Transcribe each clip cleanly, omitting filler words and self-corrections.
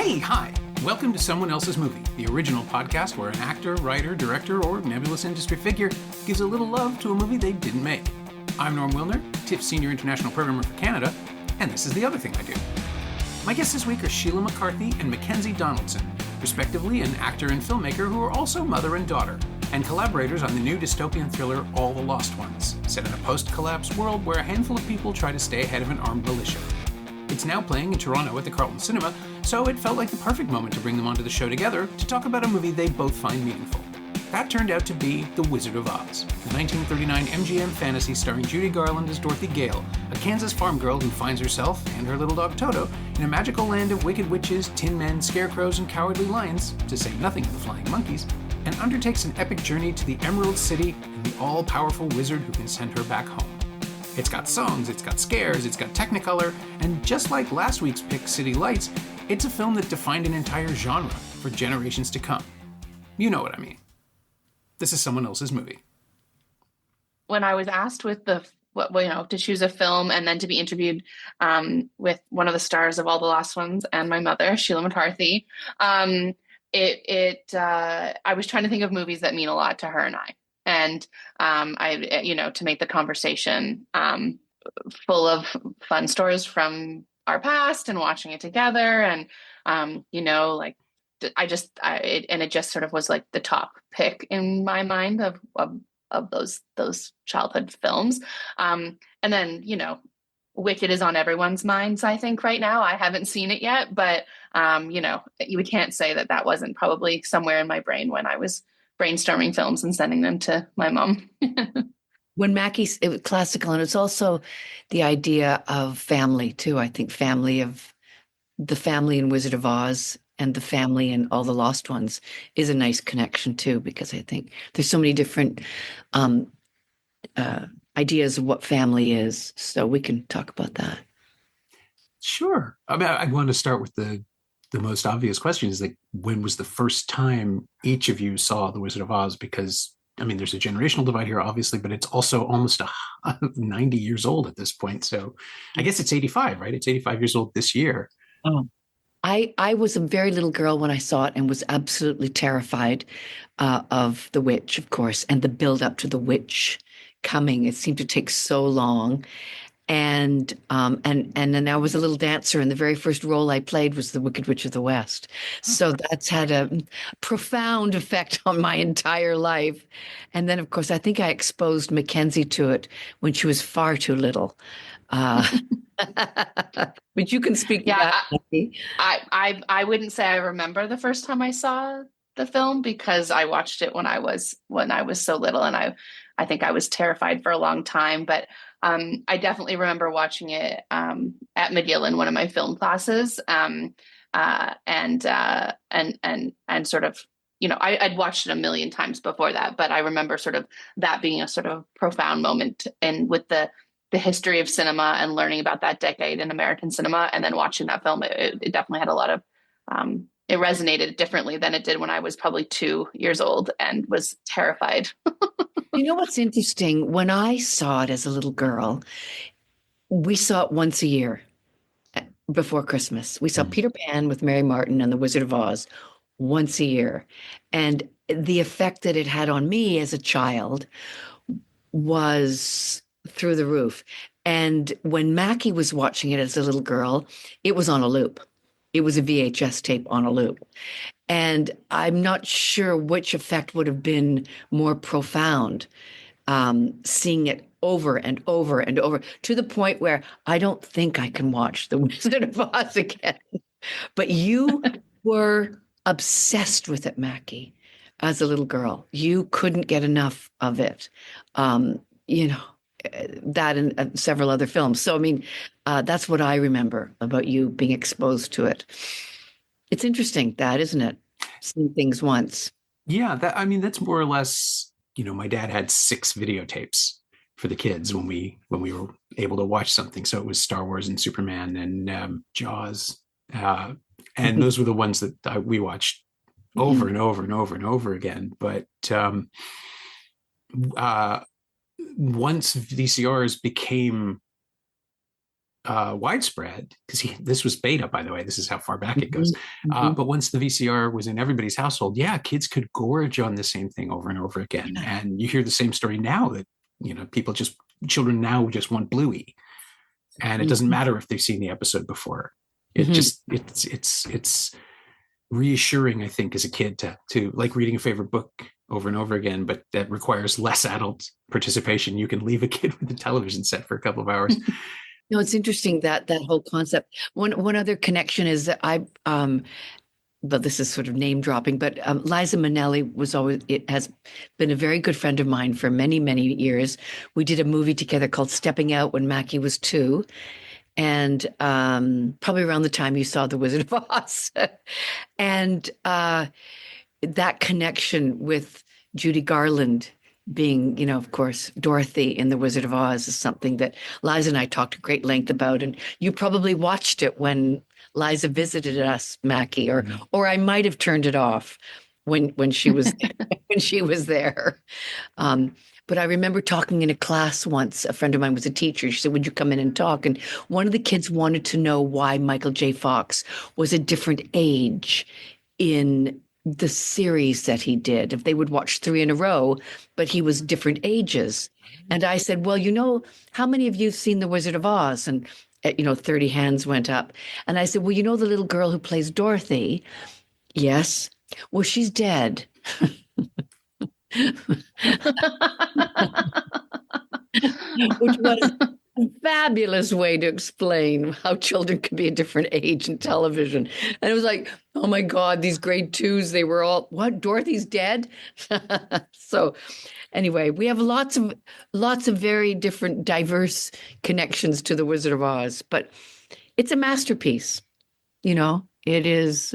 Hey, hi! Welcome to Someone Else's Movie, the original podcast where an actor, writer, director, or nebulous industry figure gives a little love to a movie they didn't make. I'm Norm Wilner, TIFF Senior International Programmer for Canada, and this is the other thing I do. My guests this week are Sheila McCarthy and Mackenzie Donaldson, respectively an actor and filmmaker who are also mother and daughter, and collaborators on the new dystopian thriller All the Lost Ones, set in a post-collapse world where a handful of people try to stay ahead of an armed militia. It's now playing in Toronto at the Carlton Cinema, so it felt like the perfect moment to bring them onto the show together to talk about a movie they both find meaningful. That turned out to be The Wizard of Oz, the 1939 MGM fantasy starring Judy Garland as Dorothy Gale, a Kansas farm girl who finds herself, and her little dog Toto, in a magical land of wicked witches, tin men, scarecrows, and cowardly lions, to say nothing of the flying monkeys, and undertakes an epic journey to the Emerald City and the all-powerful wizard who can send her back home. It's got songs, it's got scares, it's got Technicolor, and just like last week's pick, City Lights, it's a film that defined an entire genre for generations to come. You know what I mean. This is Someone Else's Movie. When I was asked to choose a film and then to be interviewed with one of the stars of All the Lost Ones and my mother, Sheila McCarthy, I was trying to think of movies that mean a lot to her and I. And to make the conversation full of fun stories from our past and watching it together, and it just sort of was like the top pick in my mind of those childhood films. And then Wicked is on everyone's minds, I think, right now. I haven't seen it yet, but you can't say that wasn't probably somewhere in my brain when I was brainstorming films and sending them to my mom. When Mackie's, it was classical, and it's also the idea of family too. I think the family in Wizard of Oz and the family in All the Lost Ones is a nice connection too, because I think there's so many different ideas of what family is. So we can talk about that. Sure. I mean, I want to start with the most obvious question is, like, when was the first time each of you saw The Wizard of Oz? Because, I mean, there's a generational divide here, obviously, but it's also almost 90 years old at this point. So I guess it's 85, right? It's 85 years old this year. Oh, I was a very little girl when I saw it and was absolutely terrified of the witch, of course, and the build up to the witch coming. It seemed to take so long. And then I was a little dancer, and the very first role I played was the Wicked Witch of the West. So that's had a profound effect on my entire life. And then, of course, I think I exposed Mackenzie to it when she was far too little. But you can speak to that. I wouldn't say I remember the first time I saw the film, because I watched it when I was so little, and I think I was terrified for a long time. But I definitely remember watching it at McGill in one of my film classes, and sort of, I'd watched it a million times before that, but I remember sort of that being a sort of profound moment, and with the history of cinema and learning about that decade in American cinema, and then watching that film, it definitely had a lot of it resonated differently than it did when I was probably 2 years old and was terrified. You know what's interesting? When I saw it as a little girl, we saw it once a year before Christmas. We saw Peter Pan with Mary Martin and The Wizard of Oz once a year. And the effect that it had on me as a child was through the roof. And when Mackie was watching it as a little girl, it was on a loop. It was a VHS tape on a loop. And I'm not sure which effect would have been more profound, seeing it over and over and over, to the point where I don't think I can watch The Wizard of Oz again. But you were obsessed with it, Mackie, as a little girl. You couldn't get enough of it. That and several other films. So, I mean, that's what I remember about you being exposed to it. It's interesting, isn't it? Seeing things once. Yeah, that's more or less, my dad had 6 videotapes for the kids when we were able to watch something. So it was Star Wars and Superman and Jaws. And those were the ones that we watched over and over and over and over again. But once VCRs became widespread, because this was beta, by the way, this is how far back it goes. Mm-hmm. But once the VCR was in everybody's household, kids could gorge on the same thing over and over again. Yeah. And you hear the same story now that, children now just want Bluey. And it doesn't matter if they've seen the episode before. It's reassuring, I think, as a kid to like reading a favorite book over and over again, but that requires less adult participation. You can leave a kid with the television set for a couple of hours. No, it's interesting that whole concept. One other connection is that but this is sort of name dropping, but Liza Minnelli has been a very good friend of mine for many, many years. We did a movie together called Stepping Out when Mackie was 2. And probably around the time you saw The Wizard of Oz. And that connection with Judy Garland being, of course, Dorothy in The Wizard of Oz is something that Liza and I talked at great length about. And you probably watched it when Liza visited us, Mackie, or I might have turned it off when she was when she was there. But I remember talking in a class once. A friend of mine was a teacher. She said, "Would you come in and talk?" And one of the kids wanted to know why Michael J. Fox was a different age in the series that he did. If they would watch 3 in a row, but he was different ages. And I said, "Well, how many of you have seen The Wizard of Oz?" And 30 hands went up. And I said, "Well, the little girl who plays Dorothy?" "Yes." "Well, she's dead." Which was a fabulous way to explain how children can be a different age in television. And it was like, oh my God, these grade 2s, they were all, what, Dorothy's dead? So anyway, we have lots of very different, diverse connections to The Wizard of Oz, but it's a masterpiece. It is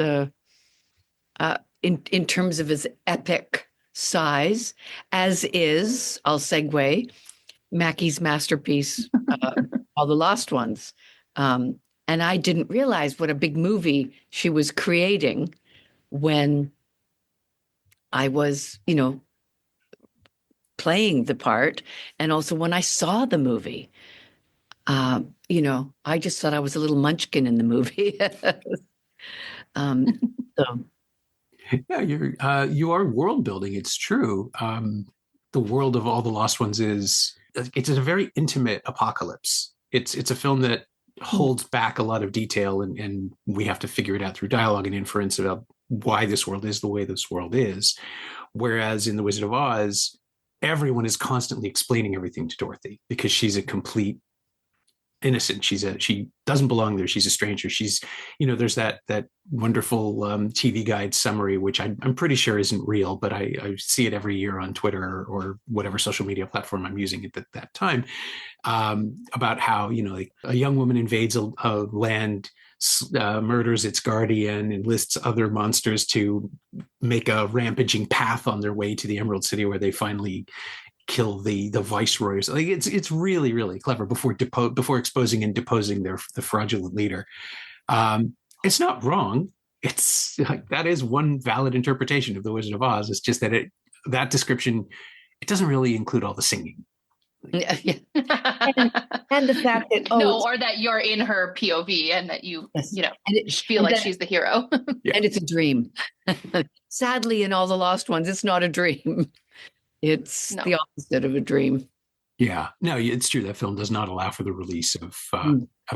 in terms of its epic size, as is, I'll segue, Mackie's masterpiece, All the Lost Ones. And I didn't realize what a big movie she was creating when I was, playing the part. And also when I saw the movie, I just thought I was a little munchkin in the movie. So. Yeah, you are world building. It's true. The world of All the Lost Ones it's a very intimate apocalypse. It's a film that holds back a lot of detail, and we have to figure it out through dialogue and inference about why this world is the way this world is. Whereas in The Wizard of Oz, everyone is constantly explaining everything to Dorothy because she's a complete innocent. She doesn't belong there. She's a stranger. There's that wonderful TV guide summary, which I'm pretty sure isn't real, but I see it every year on Twitter or whatever social media platform I'm using at that time, about how, like a young woman invades a land, murders its guardian, enlists other monsters to make a rampaging path on their way to the Emerald City, where they finally kill the viceroys. Like it's really, really clever before exposing and deposing the fraudulent leader. It's not wrong. It's like, that is one valid interpretation of The Wizard of Oz. It's just that that description, it doesn't really include all the singing. Yeah. and the fact that or that you're in her POV and that you feel like she's the hero. Yeah. And it's a dream. Sadly, in All the Lost Ones, it's not a dream. It's the opposite of a dream. Yeah, no, it's true. That film does not allow for the release of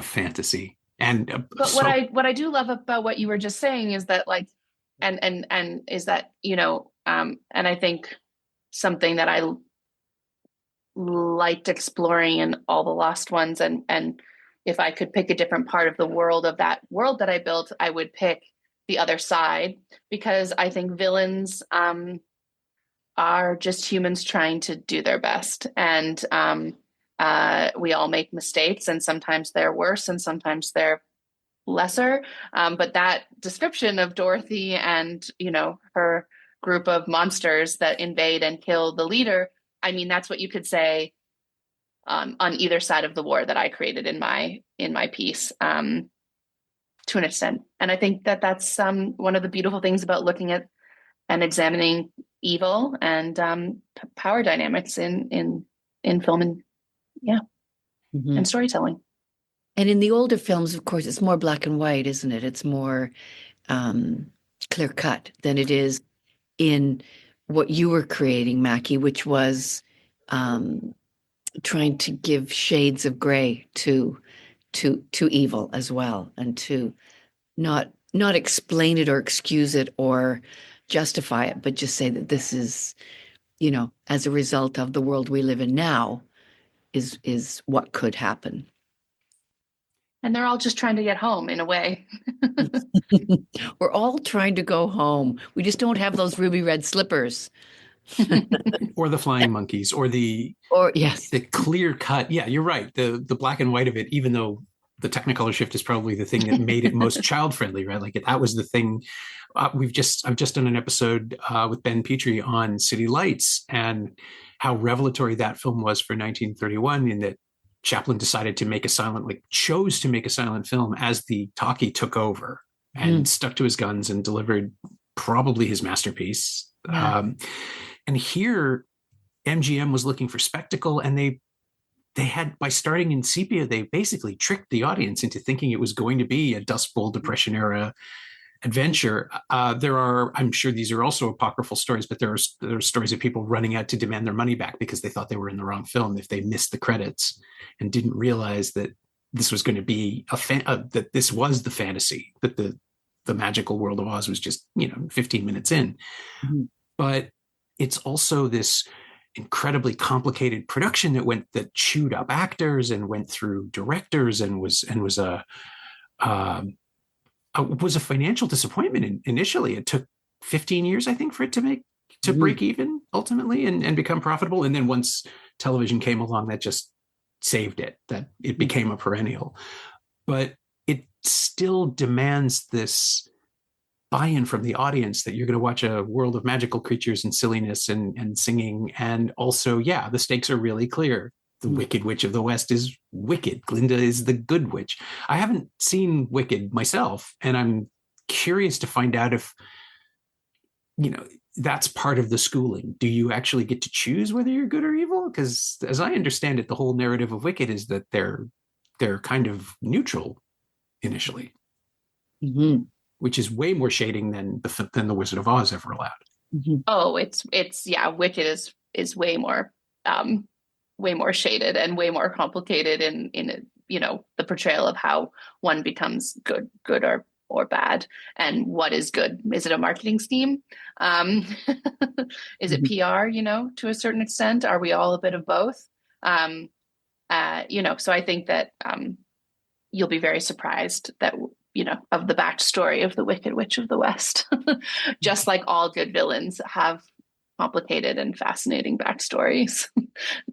fantasy. And but what I do love about what you were just saying is that, like, and is that, and I think something that I liked exploring in All the Lost Ones, and if I could pick a different part of the world of that world that I built, I would pick the other side, because I think villains are just humans trying to do their best. And we all make mistakes, and sometimes they're worse and sometimes they're lesser. But that description of Dorothy and, her group of monsters that invade and kill the leader, I mean, that's what you could say on either side of the war that I created in my piece, to an extent. And I think that that's one of the beautiful things about looking at and examining evil and power dynamics in film and and storytelling. And in the older films, of course, it's more black and white, isn't it? It's more clear cut than it is in what you were creating, Mackie, which was trying to give shades of gray to evil as well, and to not explain it or excuse it or justify it, but just say that this is, as a result of the world we live in now, is what could happen. And they're all just trying to get home in a way. We're all trying to go home. We just don't have those ruby red slippers. Or the flying monkeys, or yes, the clear cut. Yeah, you're right. The black and white of it, even though the Technicolor shift is probably the thing that made it most child friendly, right? Like that was the thing. I've just done an episode with Ben Petrie on City Lights and how revelatory that film was for 1931, in that Chaplin decided to chose to make a silent film as the talkie took over, and stuck to his guns and delivered probably his masterpiece. Yeah. And here MGM was looking for spectacle, and they had, by starting in sepia, they basically tricked the audience into thinking it was going to be a Dust Bowl Depression era adventure. I'm sure these are also apocryphal stories, but there are stories of people running out to demand their money back because they thought they were in the wrong film if they missed the credits and didn't realize that this was going to be that this was the fantasy, that the magical world of Oz was just 15 minutes in. Mm-hmm. But it's also this incredibly complicated production that chewed up actors and went through directors and was a financial disappointment initially. It took 15 years, I think, for it to break even ultimately and become profitable. And then once television came along, that just saved it, that it became a perennial. But it still demands this buy-in from the audience that you're going to watch a world of magical creatures and silliness and singing. And also, the stakes are really clear. The Wicked Witch of the West is wicked. Glinda is the good witch. I haven't seen Wicked myself, and I'm curious to find out if, that's part of the schooling. Do you actually get to choose whether you're good or evil? Because as I understand it, the whole narrative of Wicked is that they're kind of neutral initially. Mm-hmm. Which is way more shading than the Wizard of Oz ever allowed. Mm-hmm. Oh, it's Wicked is way more shaded and way more complicated in the portrayal of how one becomes good or bad, and what is good. Is it a marketing scheme? Is it PR? To a certain extent, are we all a bit of both? So I think that you'll be very surprised that of the backstory of the Wicked Witch of the West. Just like all good villains have complicated and fascinating backstories.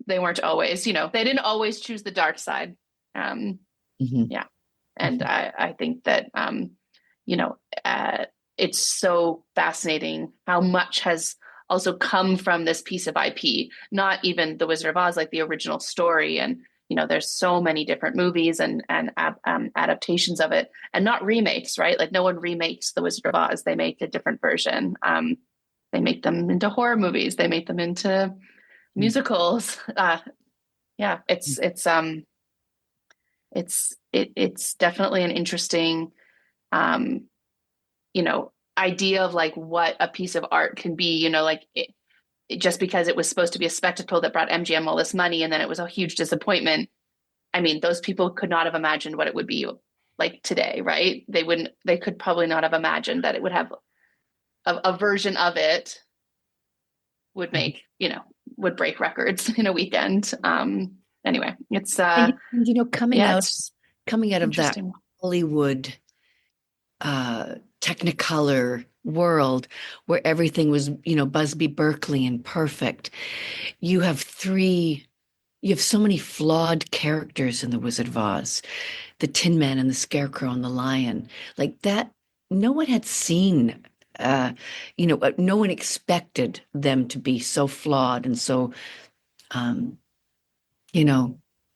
They weren't always, they didn't always choose the dark side. Yeah. And I think that, it's so fascinating how much has also come from this piece of IP, not even the Wizard of Oz, like the original story. And, there's so many different movies and adaptations of it, and not remakes, right? Like no one remakes the Wizard of Oz. They make a different version. They make them into horror movies. They make them into musicals. It's definitely an interesting, idea of like what a piece of art can be, just because it was supposed to be a spectacle that brought MGM all this money and then it was a huge disappointment. I mean, those people could not have imagined what it would be like today, right? They could probably not have imagined that it would have a version of it would make, would break records in a weekend. Anyway, it's coming out of that Hollywood Technicolor world where everything was, Busby Berkeley and perfect. You have so many flawed characters in The Wizard of Oz, the Tin Man and the Scarecrow and the Lion, like that. No one had seen, no one expected them to be so flawed and so,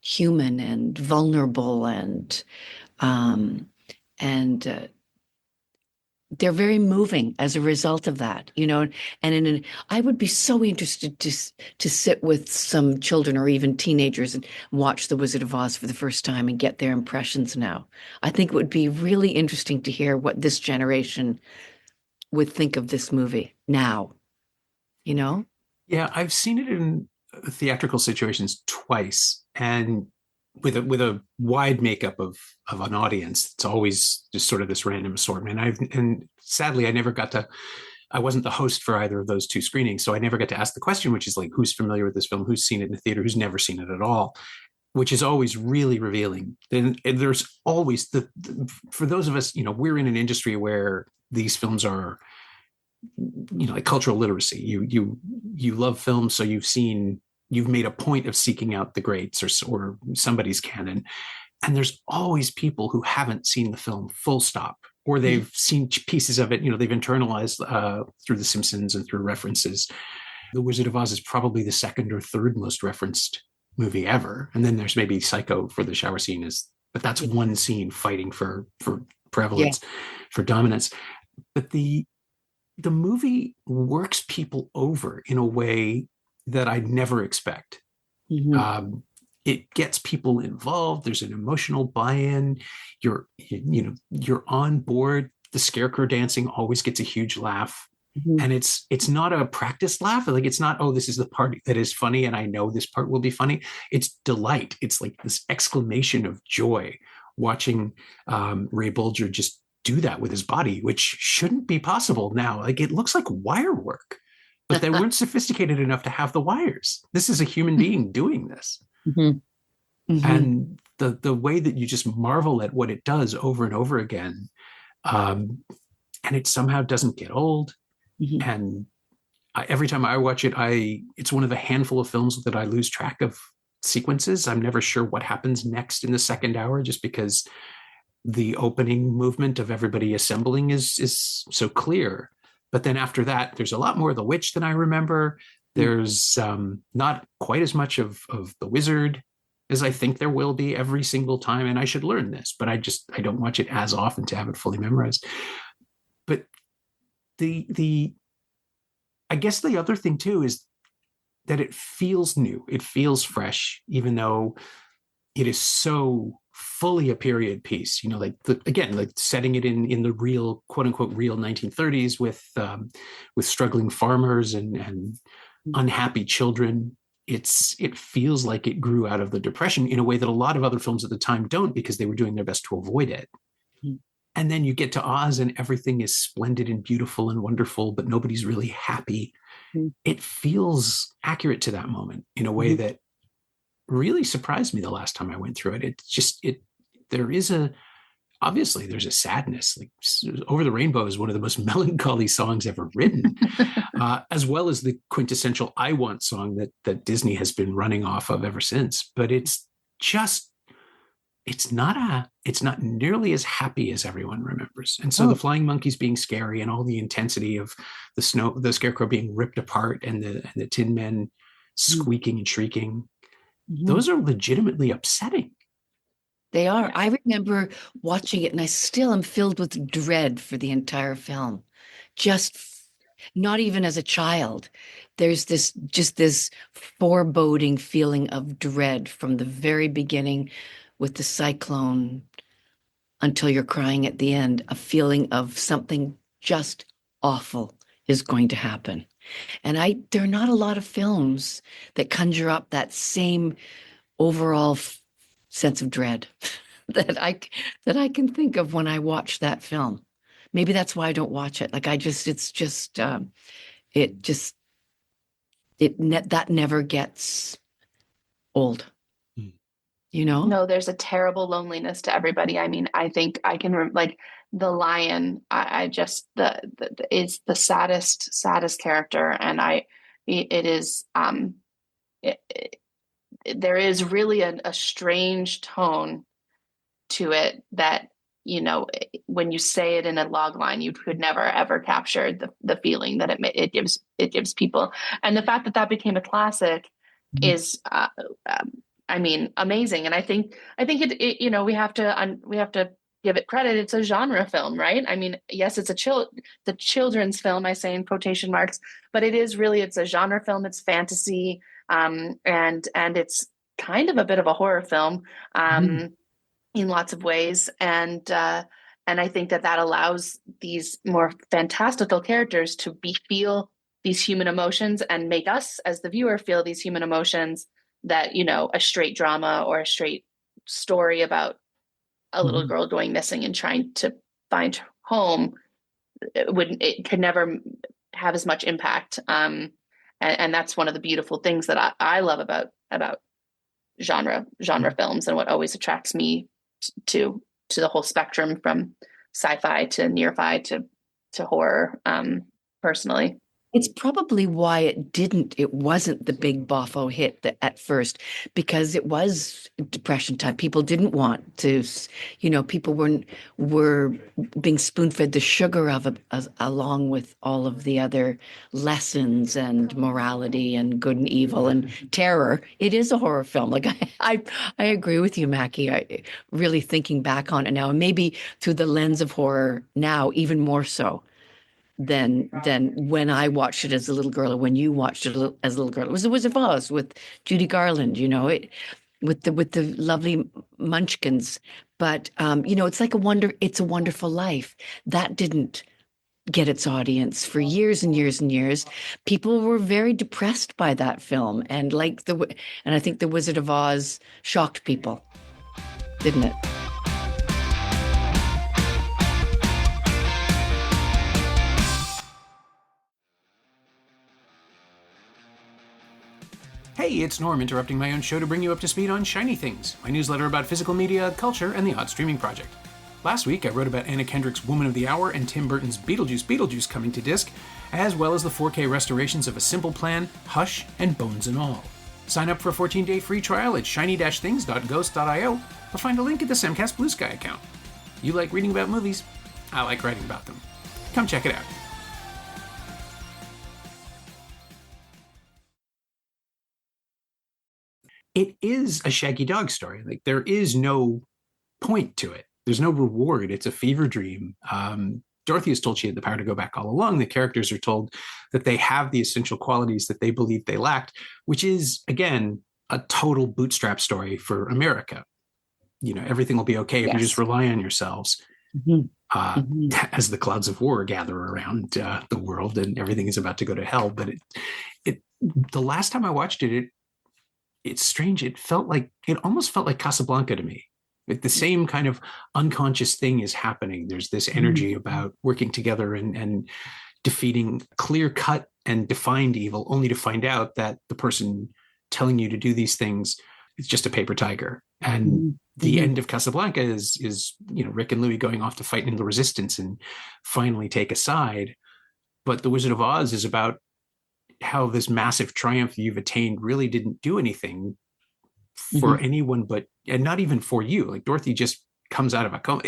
human and vulnerable and they're very moving as a result of that, and I would be so interested to sit with some children or even teenagers and watch The Wizard of Oz for the first time and get their impressions now. I think it would be really interesting to hear what this generation would think of this movie now, you know? Yeah, I've seen it in theatrical situations twice, and with a wide makeup of an audience. It's always just sort of this random assortment. And sadly, I wasn't the host for either of those two screenings, so I never got to ask the question, which is like, who's familiar with this film, who's seen it in the theater, who's never seen it at all, which is always really revealing. And there's always for those of us, we're in an industry where these films are, like cultural literacy. You love films, so you've made a point of seeking out the greats or somebody's canon. And there's always people who haven't seen the film full stop, or they've seen pieces of it, they've internalized through The Simpsons and through references. The Wizard of Oz is probably the second or third most referenced movie ever. And then there's maybe Psycho for the shower scene, but that's one scene fighting for prevalence, for dominance. But the movie works people over in a way that I'd never expect. It gets people involved. There's an emotional buy-in. You're on board. The scarecrow dancing always gets a huge laugh. And it's not a practiced laugh. Like, it's not, oh, this is the part that is funny and I know this part will be funny. It's delight. It's like this exclamation of joy watching Ray Bolger just do that with his body, which shouldn't be possible now. Like, it looks like wire work, but they weren't sophisticated enough to have the wires. This is a human being doing this. And the way that you just marvel at what it does over and over again, and it somehow doesn't get old. And every time I watch it, it's one of the handful of films that I lose track of sequences. I'm never sure what happens next in the second hour, just because the opening movement of everybody assembling is so clear. But then after that, there's a lot more of the witch than I remember. There's not quite as much of the wizard as I think there will be every single time. And I should learn this, but I don't watch it as often to have it fully memorized. But I guess the other thing too is that it feels new. It feels fresh, even though it is so fully a period piece, like setting it in the real, quote unquote, real 1930s with struggling farmers and unhappy children. It feels like it grew out of the Depression in a way that a lot of other films at the time don't, because they were doing their best to avoid it. And then you get to Oz and everything is splendid and beautiful and wonderful, but nobody's really happy. It feels accurate to that moment in a way that really surprised me the last time I went through it. Obviously there's a sadness. Like, Over the Rainbow is one of the most melancholy songs ever written, as well as the quintessential I Want song that Disney has been running off of ever since. But it's not nearly as happy as everyone remembers. And so the flying monkeys being scary and all the intensity of the scarecrow being ripped apart and the tin men squeaking and shrieking, those are legitimately upsetting. They are. I remember watching it and I still am filled with dread for the entire film. Just not even as a child. There's this foreboding feeling of dread from the very beginning with the cyclone until you're crying at the end, a feeling of something just awful is going to happen. And there are not a lot of films that conjure up that same overall sense of dread that I can think of when I watch that film. Maybe that's why I don't watch it. Like, that never gets old. No, there's a terrible loneliness to everybody. I mean, I think I can like the lion. I just is the saddest character, and there is really a strange tone to it that, when you say it in a log line, you could never ever capture the feeling that it gives people. And the fact that became a classic is amazing. And I think it we have to give it credit, it's a genre film, right? I mean, yes, it's the children's film, I say in quotation marks, but it's a genre film. It's fantasy, and it's kind of a bit of a horror film, in lots of ways, and I think that allows these more fantastical characters to feel these human emotions and make us as the viewer feel these human emotions that, a straight drama or a straight story about a little girl going missing and trying to find home, it could never have as much impact. And that's one of the beautiful things that I love about genre films, and what always attracts me to the whole spectrum from sci-fi to near-fi to horror, personally. It's probably why it wasn't the big boffo hit at first, because it was Depression time. People didn't want to, people were being spoon-fed the sugar of it, along with all of the other lessons and morality and good and evil and terror. It is a horror film. Like I agree with you, Mackie. Really thinking back on it now, and maybe through the lens of horror now, even more so than when I watched it as a little girl, or when you watched it as a little girl. It was The Wizard of Oz with Judy Garland, with the lovely munchkins. But it's like It's a Wonderful Life. That didn't get its audience for years and years and years. People were very depressed by that film, and I think The Wizard of Oz shocked people, didn't it? Hey, it's Norm interrupting my own show to bring you up to speed on Shiny Things, my newsletter about physical media, culture, and the odd streaming project. Last week, I wrote about Anna Kendrick's Woman of the Hour and Tim Burton's Beetlejuice coming to disc, as well as the 4K restorations of A Simple Plan, Hush, and Bones and All. Sign up for a 14-day free trial at shiny-things.ghost.io, or find a link at the Semcast Blue Sky account. You like reading about movies? I like writing about them. Come check it out. It is a Shaggy Dog story. Like, there is no point to it. There's no reward. It's a fever dream. Dorothy is told she had the power to go back all along. The characters are told that they have the essential qualities that they believed they lacked, which is, again, a total bootstrap story for America. Everything will be okay if you just rely on yourselves. As the clouds of war gather around the world and everything is about to go to hell. But the last time I watched it, it's strange. It almost felt like Casablanca to me. Like the same kind of unconscious thing is happening. There's this energy about working together and defeating clear-cut and defined evil, only to find out that the person telling you to do these things is just a paper tiger. And the end of Casablanca is Rick and Louis going off to fight in the resistance and finally take a side. But The Wizard of Oz is about how this massive triumph you've attained really didn't do anything for anyone and not even for you. Like, Dorothy just comes out of a coma.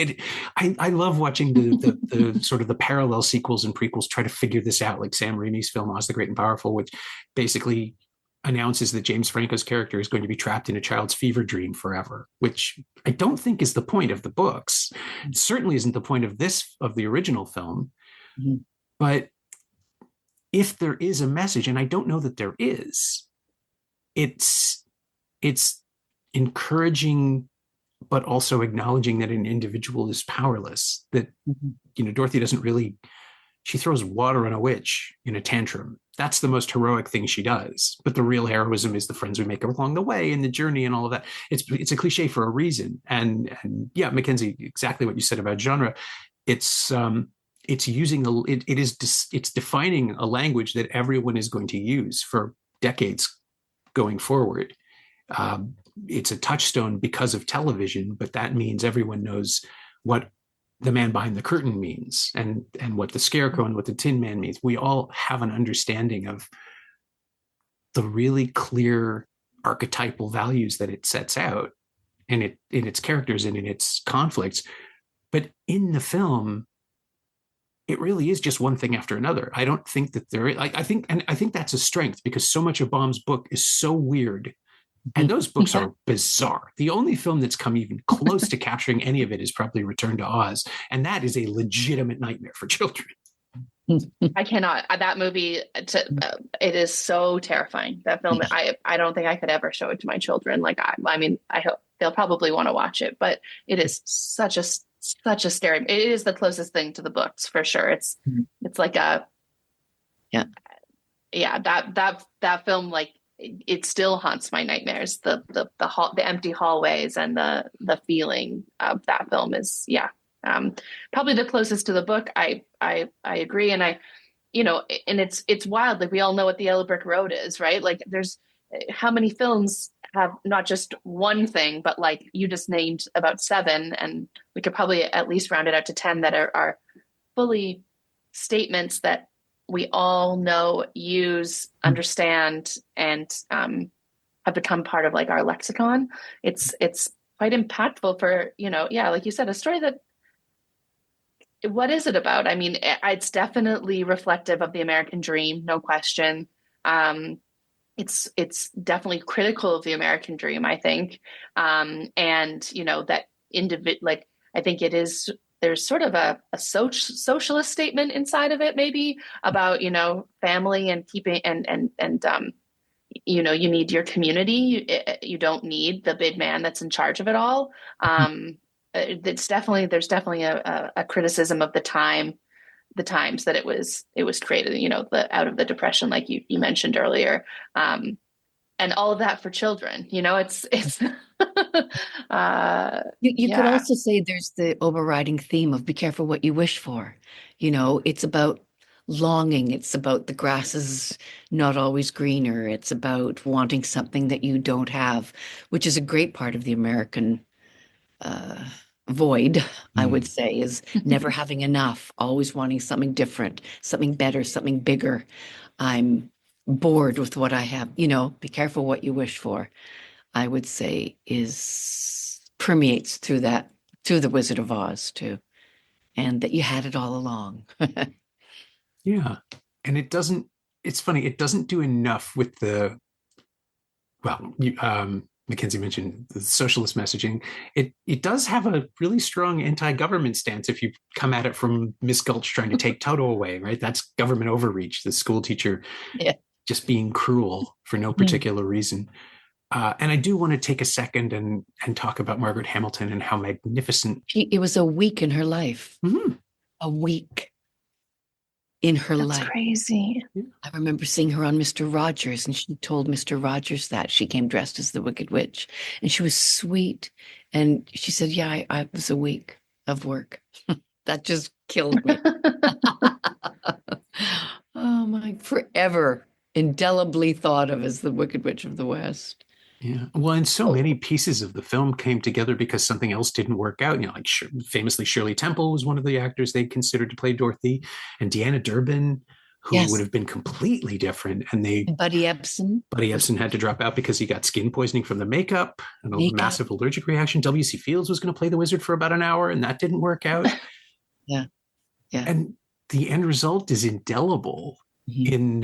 I love watching the sort of the parallel sequels and prequels try to figure this out, like Sam Raimi's film Oz the Great and Powerful, which basically announces that James Franco's character is going to be trapped in a child's fever dream forever, which I don't think is the point of the books. It certainly isn't the point of the original film. But if there is a message, and I don't know that there is, it's encouraging, but also acknowledging that an individual is powerless. That Dorothy doesn't really. She throws water on a witch in a tantrum. That's the most heroic thing she does. But the real heroism is the friends we make along the way and the journey and all of that. It's a cliche for a reason. And yeah, Mackenzie, exactly what you said about genre. It's defining a language that everyone is going to use for decades going forward. It's a touchstone because of television, but that means everyone knows what the man behind the curtain means and what the scarecrow and what the Tin Man means. We all have an understanding of the really clear archetypal values that it sets out in its characters and in its conflicts. But in the film, it really is just one thing after another. I don't think that I think that's a strength, because so much of Baum's book is so weird And those books are bizarre. The only film that's come even close to capturing any of it is probably Return to Oz. And that is a legitimate nightmare for children. I cannot. That movie, it is so terrifying. That film, I don't think I could ever show it to my children. Like, I mean, I hope they'll probably want to watch it, but it is such a scary. It is the closest thing to the books for sure. It's like a, that film, like, it still haunts my nightmares. The empty hallways and the feeling of that film is probably the closest to the book. I agree, and and it's wild. Like, we all know what the Yellow Brick Road is, right? Like, there's how many films have not just one thing, but like you just named about 7, and we could probably at least round it out to 10 that are fully statements that we all know, use, understand, and have become part of like our lexicon. It's quite impactful for, like you said, a story that, what is it about? I mean, it's definitely reflective of the American dream, no question. It's definitely critical of the American dream, I think. And, that like, I think it is, there's sort of a socialist statement inside of it, maybe about, family and keeping, and you need your community. You don't need the big man that's in charge of it all. There's definitely a criticism of the times that it was created, out of the Depression, like you mentioned earlier. And all of that for children, it's you could also say there's the overriding theme of be careful what you wish for. It's about longing. It's about the grass is not always greener. It's about wanting something that you don't have, which is a great part of the American void, I would say, is never having enough, always wanting something different, something better, something bigger. I'm bored with what I have. Be careful what you wish for, I would say, permeates through the Wizard of Oz too, and that you had it all along. Yeah. And it's funny, it doesn't do enough with Mackenzie mentioned the socialist messaging. It does have a really strong anti-government stance if you come at it from Miss Gulch trying to take Toto away, right? That's government overreach, the school teacher just being cruel for no particular reason. And I do want to take a second and talk about Margaret Hamilton and how magnificent. It was a week in her life. Mm-hmm. A week in her life. That's crazy. I remember seeing her on Mr. Rogers, and she told Mr. Rogers that she came dressed as the Wicked Witch, and she was sweet. And she said, I was a week of work. That just killed me. Oh my, forever indelibly thought of as the Wicked Witch of the West. Yeah. Well, and so many pieces of the film came together because something else didn't work out. Like famously, Shirley Temple was one of the actors they considered to play Dorothy, and Deanna Durbin, who would have been completely different. And Buddy Ebsen had to drop out because he got skin poisoning from the makeup and a massive allergic reaction. W.C. Fields was going to play the wizard for about an hour, and that didn't work out. Yeah. And the end result is indelible in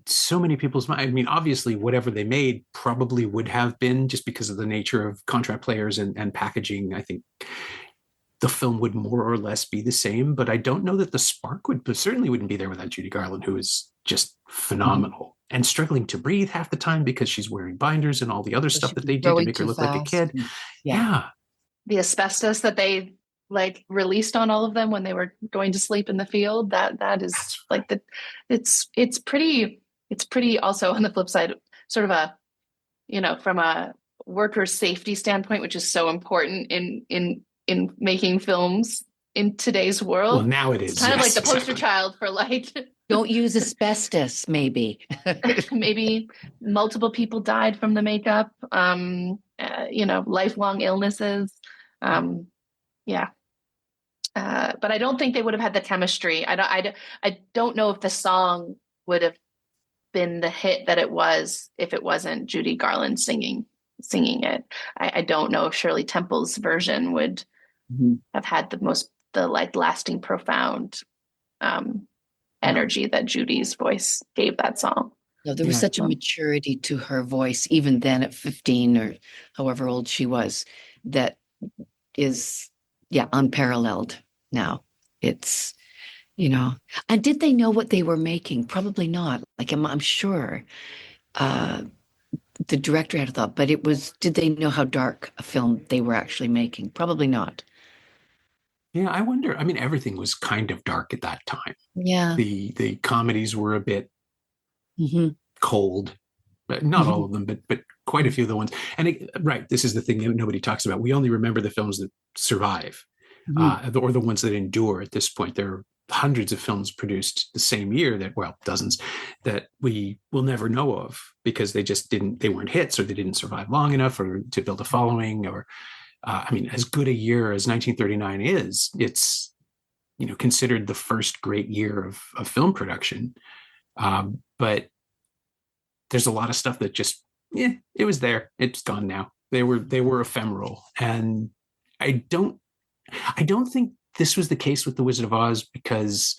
so many people's minds. I mean, obviously, whatever they made probably would have been, just because of the nature of contract players and packaging. I think the film would more or less be the same, but I don't know that the spark certainly wouldn't be there without Judy Garland, who is just phenomenal and struggling to breathe half the time because she's wearing binders and all the other stuff that they did to make her look like a kid. Yeah. The asbestos that they released on all of them when they were going to sleep in the field, that is like it's pretty also on the flip side, sort of a, from a worker's safety standpoint, which is so important in making films in today's world. Well, now it is. It's kind of like the poster child for don't use asbestos, maybe. Maybe multiple people died from the makeup, lifelong illnesses. But I don't think they would have had the chemistry. I don't know if the song would have been the hit that it was if it wasn't Judy Garland singing it. I don't know if Shirley Temple's version would have had the lasting, profound energy that Judy's voice gave that song. No, there was such a maturity to her voice, even then at 15 or however old she was, that is, unparalleled now. It's, and did they know what they were making? Probably not. Like, I'm sure the director had a thought, but did they know how dark a film they were actually making? Probably not. Yeah, I wonder. I mean, everything was kind of dark at that time. Yeah. The comedies were a bit cold, but not all of them, but quite a few of the ones. And right, this is the thing that nobody talks about. We only remember the films that survive, or the ones that endure. At this point, there are hundreds of films produced the same year dozens that we will never know of because they weren't hits, or they didn't survive long enough or to build a following, or I mean, as good a year as 1939 is, it's considered the first great year of film production. But there's a lot of stuff that just, it was there. It's gone now. They were ephemeral, and I don't think this was the case with The Wizard of Oz, because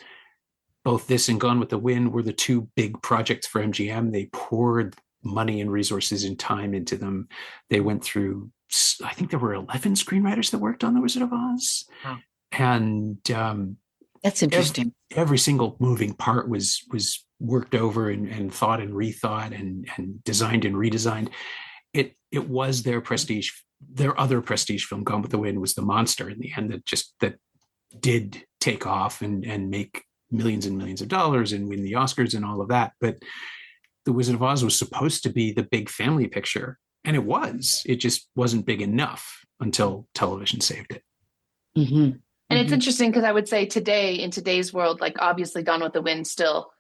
both this and Gone with the Wind were the two big projects for MGM. They poured money and resources and time into them. They went through, I think there were 11 screenwriters that worked on The Wizard of Oz. Wow. And that's interesting. Every single moving part was worked over and thought and rethought and designed and redesigned. It was their other prestige film. Gone with the Wind was the monster in the end that did take off and make millions and millions of dollars and win the Oscars and all of that. But The Wizard of Oz was supposed to be the big family picture, and it was. It just wasn't big enough until television saved it. Mm-hmm. And it's interesting because I would say today, in today's world, like obviously Gone with the Wind still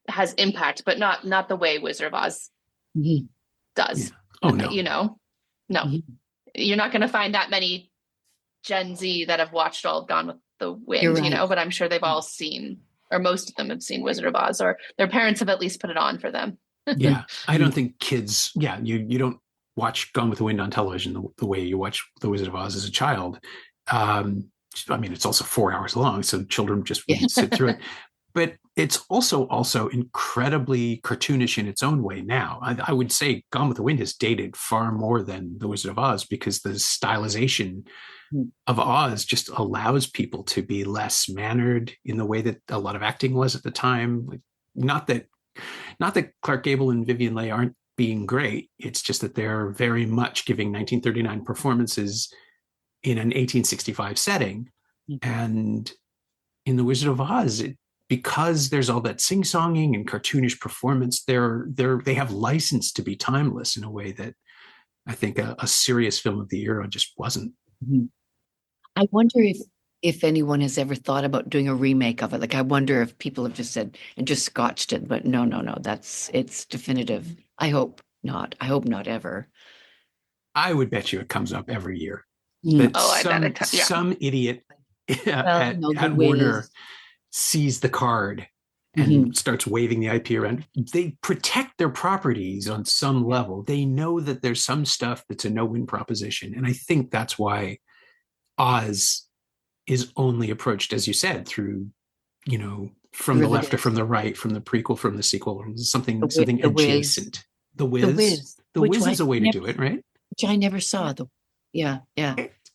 has impact, but not the way Wizard of Oz does. Yeah. Oh, no. No. Mm-hmm. You're not going to find that many Gen Z that have watched all of Gone with the Wind, right. But I'm sure they've all seen, or most of them have seen Wizard of Oz, or their parents have at least put it on for them. Yeah. I don't think kids, you don't watch Gone with the Wind on television the way you watch The Wizard of Oz as a child. I mean, it's also 4 hours long, so children just wouldn't sit through it. But it's also incredibly cartoonish in its own way now. I would say Gone with the Wind has dated far more than The Wizard of Oz, because the stylization of Oz just allows people to be less mannered in the way that a lot of acting was at the time. Like, not that Clark Gable and Vivien Leigh aren't being great. It's just that they're very much giving 1939 performances in an 1865 setting. And in The Wizard of Oz, because there's all that sing-songing and cartoonish performance, they have license to be timeless in a way that I think a serious film of the era just wasn't. Mm-hmm. I wonder if anyone has ever thought about doing a remake of it. Like, I wonder if people have just said and just scotched it, but no, it's definitive. I hope not. I hope not ever. I would bet you it comes up every year. Some idiot at Warner sees the card and starts waving the IP around. They protect their properties on some level. They know that there's some stuff that's a no-win proposition. And I think that's why Oz is only approached, as you said, through, from the left or from the right, from the prequel, from the sequel, something adjacent. The Wiz is a way to do it, right? Which I never saw.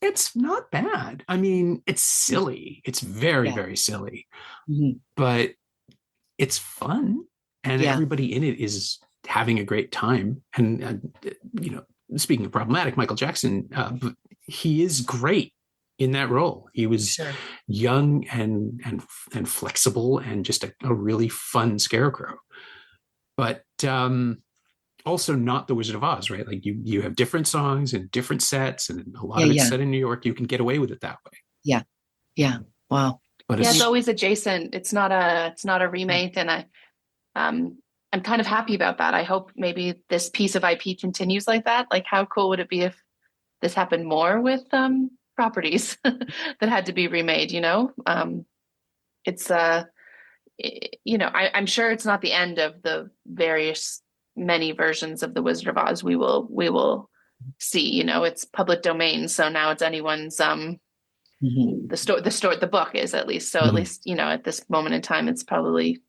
It's not bad. I mean, it's silly. It's very, very silly, but it's fun, and everybody in it is having a great time. And speaking of problematic, Michael Jackson, he is great in that role. He was young and flexible and just a really fun scarecrow, but also not The Wizard of Oz, right? Like you have different songs and different sets, and a lot of it's set in New York. You can get away with it that way. Yeah. Wow. But it's always adjacent. It's not a remake, and I'm kind of happy about that. I hope maybe this piece of IP continues like that. Like, how cool would it be if this happened more with properties that had to be remade? It's I'm sure it's not the end of the many versions of The Wizard of Oz we will see. It's public domain, so now it's anyone's the book is, at least, so at least at this moment in time, it's probably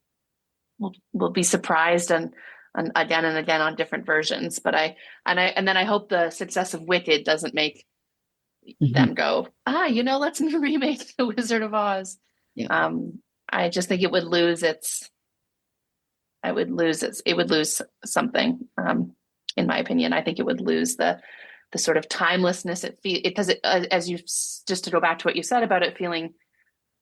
we'll be surprised, and again and again on different versions. But then I hope the success of Wicked doesn't make them go, let's remake The Wizard of Oz. Yeah. I just think it would lose something. In my opinion, I think it would lose the sort of timelessness because as you, just to go back to what you said about it feeling,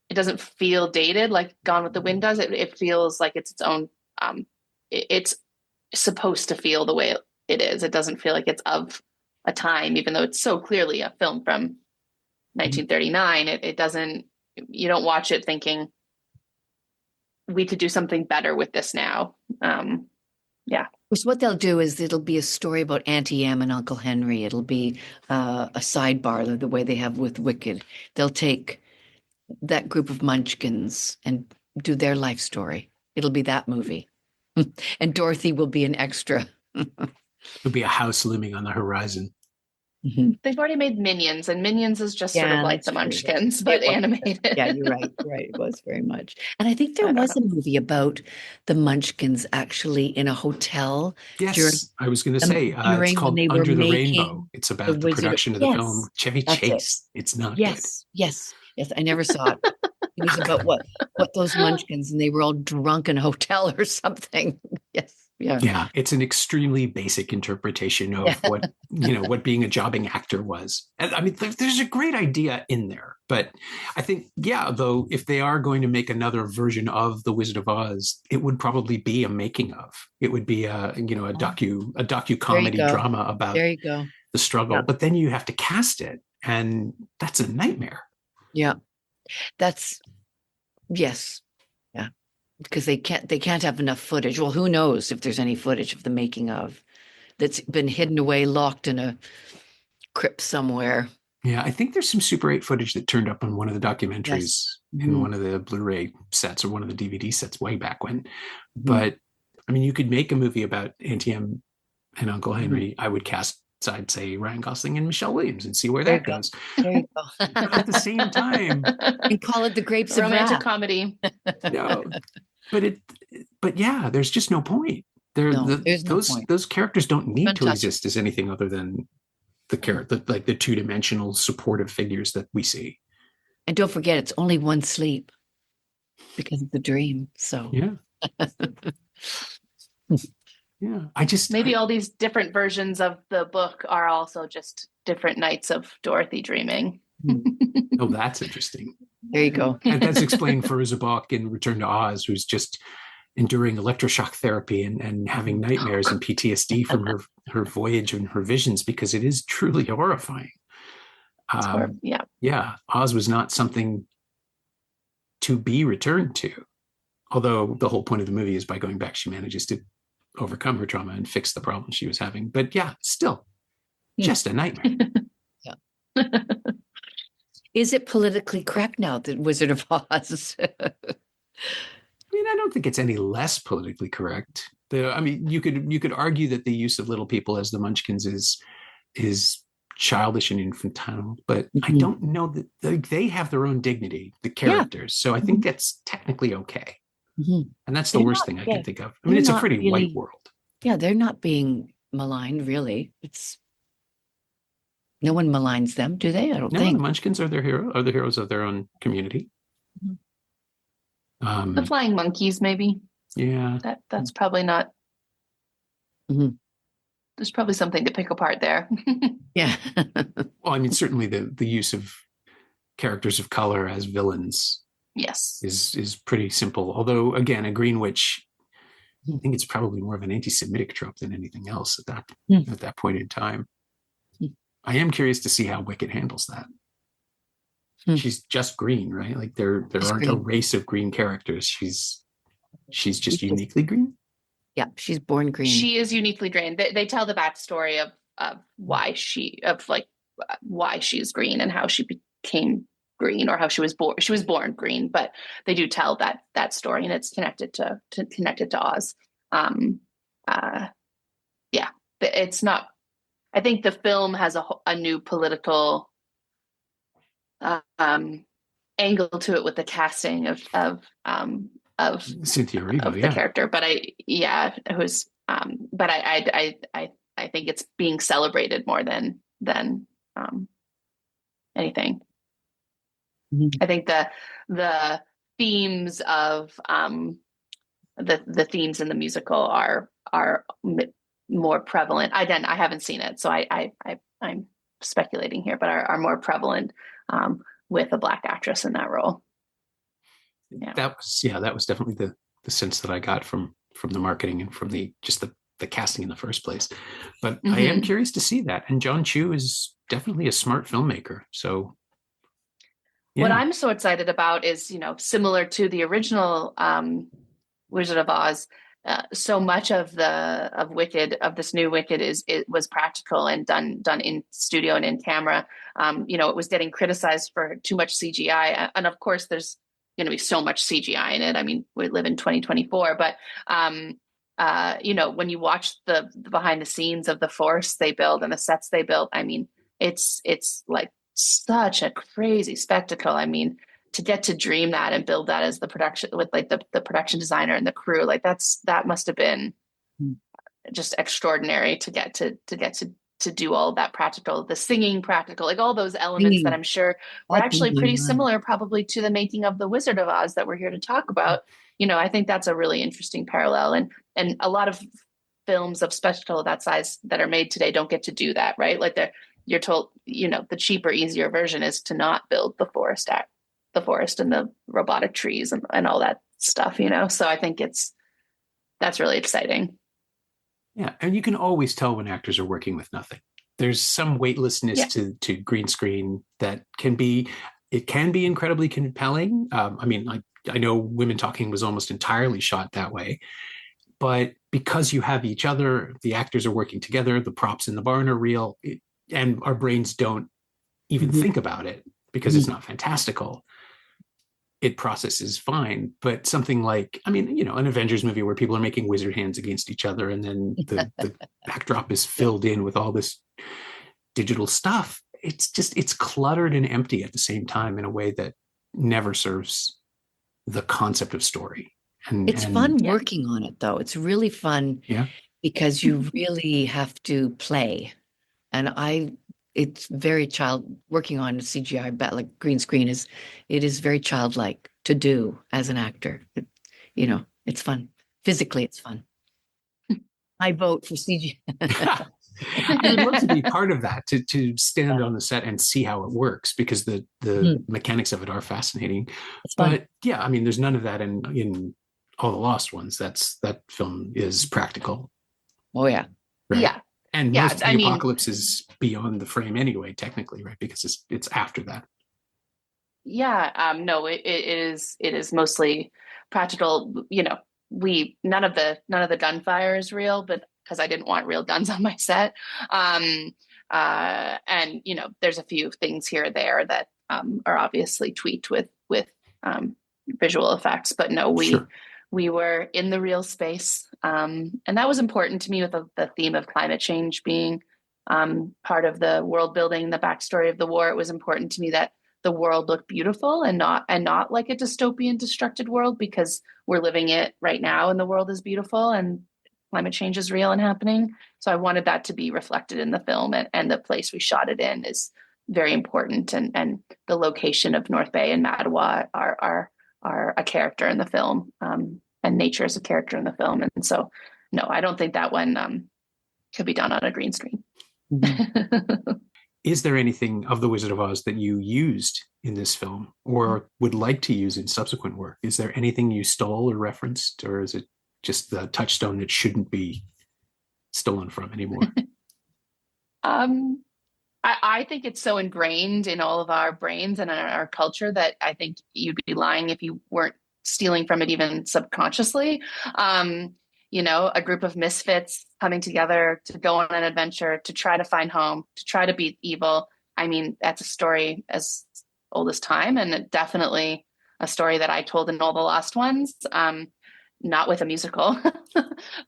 it doesn't feel dated like Gone with the Wind does. It feels like it's its own, it's supposed to feel the way it is. It doesn't feel like it's of a time, even though it's so clearly a film from 1939. It doesn't, you don't watch it thinking we could do something better with this now. So what they'll do is it'll be a story about Auntie Em and Uncle Henry. It'll be a sidebar the way they have with Wicked. They'll take that group of munchkins and do their life story. It'll be that movie. And Dorothy will be an extra. There'll be a house looming on the horizon. They've already made Minions, and Minions is just sort of like the Munchkins, but animated. Yeah, you're right. Right, it was very much. And I think there was a movie about the Munchkins actually in a hotel. Yes, I was going to say it's called Under the Rainbow. It's about the production of the film. Chevy Chase. It's not good. Yes. I never saw it. It was about what those Munchkins, and they were all drunk in a hotel or something. Yes. Yeah, it's an extremely basic interpretation of what what being a jobbing actor was. And I mean, there's a great idea in there, but I think, though, if they are going to make another version of The Wizard of Oz, it would probably be a making of. It would be a docu comedy drama about the struggle. But then you have to cast it, and that's a nightmare. Yeah, yes. Because they can't have enough footage. Well, who knows if there's any footage of the making of that's been hidden away, locked in a crypt somewhere. Yeah, I think there's some Super 8 footage that turned up on one of the documentaries in one of the Blu-ray sets or one of the DVD sets way back when. But I mean, you could make a movie about Auntie Em and Uncle Henry. I would cast, I'd say, Ryan Gosling and Michelle Williams and see where that goes. There you go. At the same time, and call it The Grapes of romantic Wrath. Comedy. No, but there's just no point. Those characters don't need to exist as anything other than the character, like the two-dimensional supportive figures that we see. And don't forget, it's only one sleep because of the dream. So I just maybe all these different versions of the book are also just different nights of Dorothy dreaming. Oh, that's interesting. There you go. And that's explained for Isabok in Return to Oz, who's just enduring electroshock therapy and having nightmares and PTSD from her voyage and her visions, because it is truly horrifying. Oz was not something to be returned to. Although the whole point of the movie is by going back, she manages to overcome her trauma and fix the problem she was having. But still, just a nightmare. Is it politically correct now, the Wizard of Oz? I mean, I don't think it's any less politically correct. You could argue that the use of little people as the Munchkins is childish and infantile, but I don't know that they have their own dignity, the characters. So I think that's technically okay. And that's the worst thing I can think of. I mean, it's a pretty white world. Yeah, they're not being maligned, really. No one maligns them, do they? I don't think. The Munchkins are the heroes of their own community. The flying monkeys, maybe. Yeah. That's probably not. There's probably something to pick apart there. Yeah. Well, I mean, certainly the use of characters of color as villains. Yes. Is pretty simple. Although, again, a Green Witch, I think it's probably more of an anti-Semitic trope than anything else at that point in time. I am curious to see how Wicked handles that. She's just green, right? Like there aren't green. A race of green characters. She's just uniquely green. Yeah, she's born green. She is uniquely green. They tell the backstory of why she's green and how she became green, or how she was born. She was born green, but they do tell that story, and it's connected to Oz. It's not. I think the film has a new political angle to it with the casting of Cynthia Erivo, the character, but who's But I think it's being celebrated more than anything. Mhm. I think the themes of the themes in the musical are more prevalent. I haven't seen it, so I'm speculating here, but are more prevalent with a Black actress in that role. Yeah. That was definitely the sense that I got from the marketing and from the casting in the first place. But I am curious to see that. And John Chu is definitely a smart filmmaker. So what I'm so excited about is, similar to the original Wizard of Oz, so much of Wicked, of this new Wicked, it was practical and done in studio and in camera. It was getting criticized for too much CGI, and of course, there's going to be so much CGI in it. I mean, we live in 2024, but when you watch the behind the scenes of the forest they build and the sets they built, I mean, it's like such a crazy spectacle. I mean, to get to dream that and build that as the production with like the production designer and the crew, like that must have been just extraordinary to get to do all of that practical, the singing practical, like all those elements that I'm sure were actually pretty similar probably to the making of the Wizard of Oz that we're here to talk about. I think that's a really interesting parallel, and a lot of films of spectacle of that size that are made today don't get to do that, right? Like you're told, the cheaper, easier version is to not build the forest and the robotic trees and all that stuff, So I think that's really exciting. Yeah. And you can always tell when actors are working with nothing. There's some weightlessness to green screen that can be incredibly compelling. I know Women Talking was almost entirely shot that way, but because you have each other, the actors are working together, the props in the barn are real, and our brains don't even think about it because it's not fantastical. It processes fine. But something like, an Avengers movie where people are making wizard hands against each other, and then the backdrop is filled in with all this digital stuff. It's cluttered and empty at the same time in a way that never serves the concept of story. It's fun working on it, though. It's really fun because you really have to play. And it's very working on CGI, but like green screen it is very childlike to do as an actor. It's fun. Physically, it's fun. I vote for CGI. I would love to be part of that, to stand on the set and see how it works, because the mechanics of it are fascinating. But there's none of that in All the Lost Ones. That film is practical. Oh yeah. Right? Yeah. And most of the apocalypse is beyond the frame anyway, technically, right? Because it's after that. Yeah. No, it is mostly practical. None of the gunfire is real, but because I didn't want real guns on my set. And there's a few things here or there that are obviously tweaked with visual effects, but no, we were in the real space. And that was important to me, with the theme of climate change being part of the world building, the backstory of the war. It was important to me that the world looked beautiful and not like a dystopian, destructed world, because we're living it right now and the world is beautiful and climate change is real and happening. So I wanted that to be reflected in the film, and the place we shot it in is very important. And the location of North Bay and Mattawa are a character in the film, and nature is a character in the film. And so, no, I don't think that one could be done on a green screen. Is there anything of The Wizard of Oz that you used in this film or would like to use in subsequent work? Is there anything you stole or referenced, or is it just the touchstone that shouldn't be stolen from anymore? I think it's so ingrained in all of our brains and in our culture that I think you'd be lying if you weren't stealing from it, even subconsciously. A group of misfits coming together to go on an adventure, to try to find home, to try to beat evil. I mean, that's a story as old as time, and definitely a story that I told in All the Lost Ones. Not with a musical,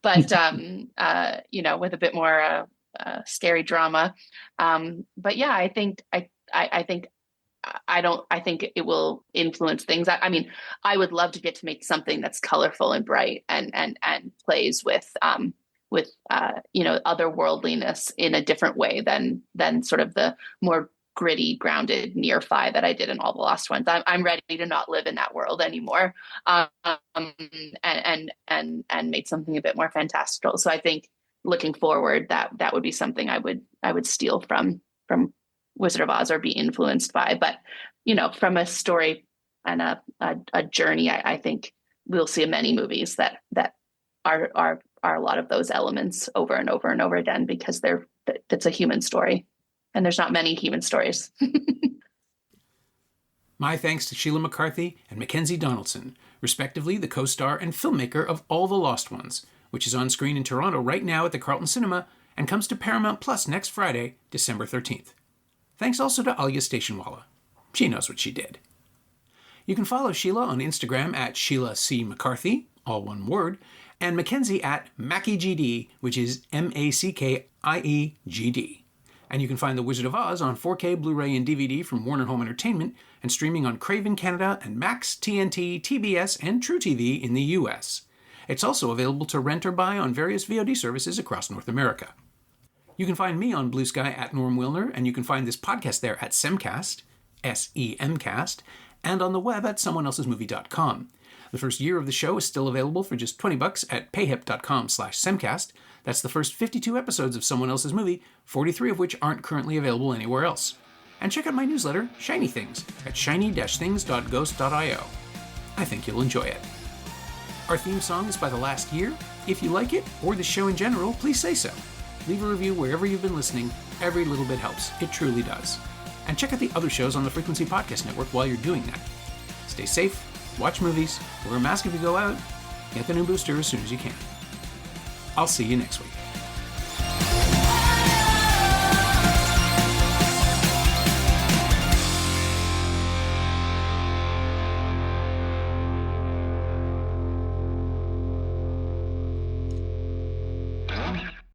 but with a bit more scary drama. But yeah, I think it will influence things. I would love to get to make something that's colorful and bright and plays with otherworldliness in a different way than sort of the more gritty, grounded near-fi that I did in all the Lost Ones. I'm ready to not live in that world anymore, and made something a bit more fantastical. So I think looking forward, that would be something I would steal from Wizard of Oz or be influenced by. But from a story and a journey, I think we'll see many movies that are a lot of those elements over and over and over again, because it's a human story. And there's not many human stories. My thanks to Sheila McCarthy and Mackenzie Donaldson, respectively the co-star and filmmaker of All the Lost Ones, which is on screen in Toronto right now at the Carlton Cinema and comes to Paramount Plus next Friday, December 13th. Thanks also to Alia Stationwala. She knows what she did. You can follow Sheila on Instagram at Sheila C. McCarthy, all one word, and Mackenzie at MackieGD, which is MackieGD. And you can find The Wizard of Oz on 4K, Blu-ray, and DVD from Warner Home Entertainment and streaming on Crave in Canada and Max, TNT, TBS, and truTV in the US. It's also available to rent or buy on various VOD services across North America. You can find me on Blue Sky at Norm Wilner, and you can find this podcast there at Semcast, SEMcast, and on the web at someoneelsesmovie.com. The first year of the show is still available for just $20 at payhip.com/Semcast. That's the first 52 episodes of Someone Else's Movie, 43 of which aren't currently available anywhere else. And check out my newsletter, Shiny Things, at shiny-things.ghost.io. I think you'll enjoy it. Our theme song is by The Last Year. If you like it, or the show in general, please say so. Leave a review wherever you've been listening. Every little bit helps. It truly does. And check out the other shows on the Frequency Podcast Network while you're doing that. Stay safe, watch movies, wear a mask if you go out, get the new booster as soon as you can. I'll see you next week.